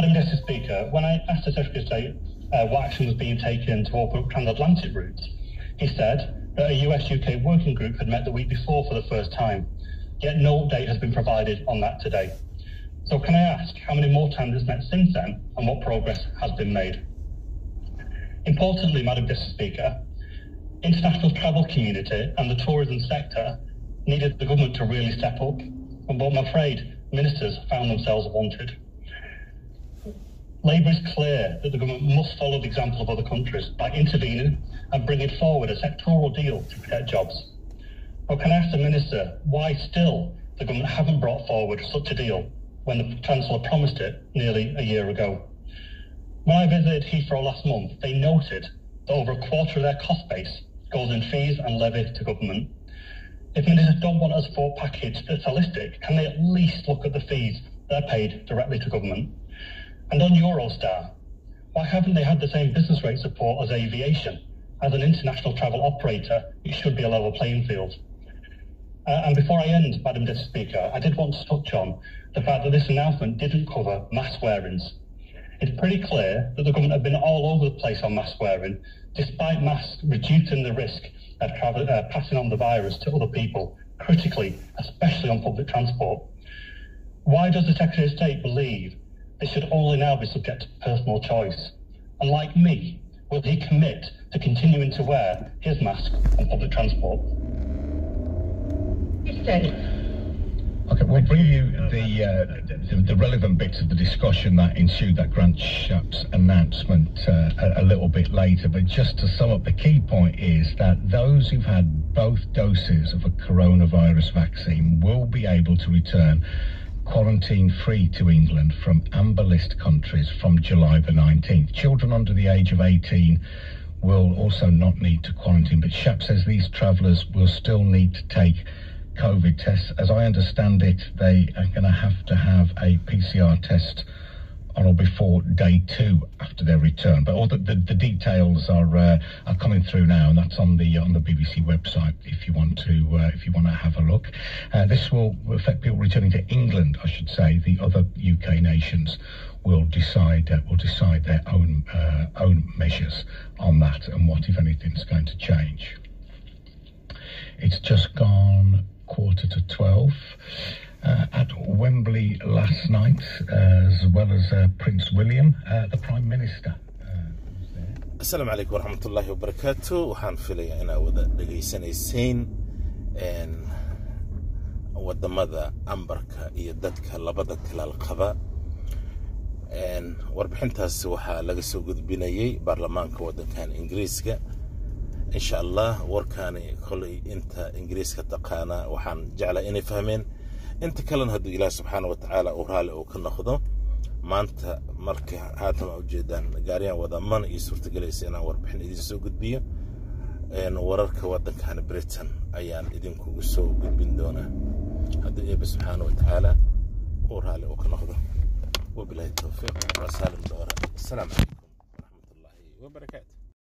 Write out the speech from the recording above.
Madam Deputy Speaker, when I asked the Secretary of State what action was being taken to open up transatlantic routes, he said that a US-UK working group had met the week before for the first time, yet no update has been provided on that today. So can I ask how many more times it's met since then and what progress has been made? Importantly, Madam Deputy Speaker, international travel community and the tourism sector needed the government to really step up, but I'm afraid ministers found themselves wanted. Labour is clear that the government must follow the example of other countries by intervening and bringing forward a sectoral deal to protect jobs. But can I ask the Minister why still the government haven't brought forward such a deal when the Chancellor promised it nearly a year ago? When I visited Heathrow last month, they noted that over a quarter of their cost base goes in fees and levy to government. If ministers don't want a support package that's holistic, can they at least look at the fees that are paid directly to government? And on Eurostar, why haven't they had the same business rate support as aviation? As an international travel operator, it should be a level playing field. And before I end, Madam Deputy Speaker, I did want to touch on the fact that this announcement didn't cover mask wearings. It's pretty clear that the government have been all over the place on mask wearing, despite masks reducing the risk of passing on the virus to other people, critically, especially on public transport. Why does the Secretary of State believe this should only now be subject to personal choice? And like me, will he commit to continuing to wear his mask on public transport? Okay, we'll bring you the relevant bits of the discussion that ensued that Grant Shapps announcement a little bit later. But just to sum up, the key point is that those who've had both doses of a coronavirus vaccine will be able to return quarantine-free to England from amber list countries from July the 19th. Children under the age of 18 will also not need to quarantine, but Shapps says these travellers will still need to take COVID tests. As I understand it, they are going to have a PCR test on or before day 2 after their return. But all the details are coming through now, and that's on the BBC website if you want to have a look. This will affect people returning to England, I should say. The other UK nations will decide their own measures on that and what, if anything, is going to change. It's just gone 11:45 at Wembley last night, as well as Prince William, the Prime Minister. Assalamu alaikum warahmatullahi wabarakatuh. Waxaan filayaa inaad wada dhegeysanaysiin wadamada ambarka iyo dadka labada tilaal qaba. Warbixintaas waxaa laga soo gudbinayay baarlamaanka wadankan Ingiriiska. إن شاء الله وركاني كل أنت إنجليز كتقانا وحن جعل إني فهمين أنت كلن هدو إله سبحانه وتعالى أورالي وكنا خذو ما أنت مرك هذا موجودا قاريان وضمان يسوع تجلس أنا وربحني إذا سوق بيه إن ورك ودن كان بريتن أيان إذن كوجو سوق بندونه هدو إيه سبحانه وتعالى أورالي وكنا خذو وبالله التوفيق وسالم دورة. السلام عليكم ورحمة الله وبركاته.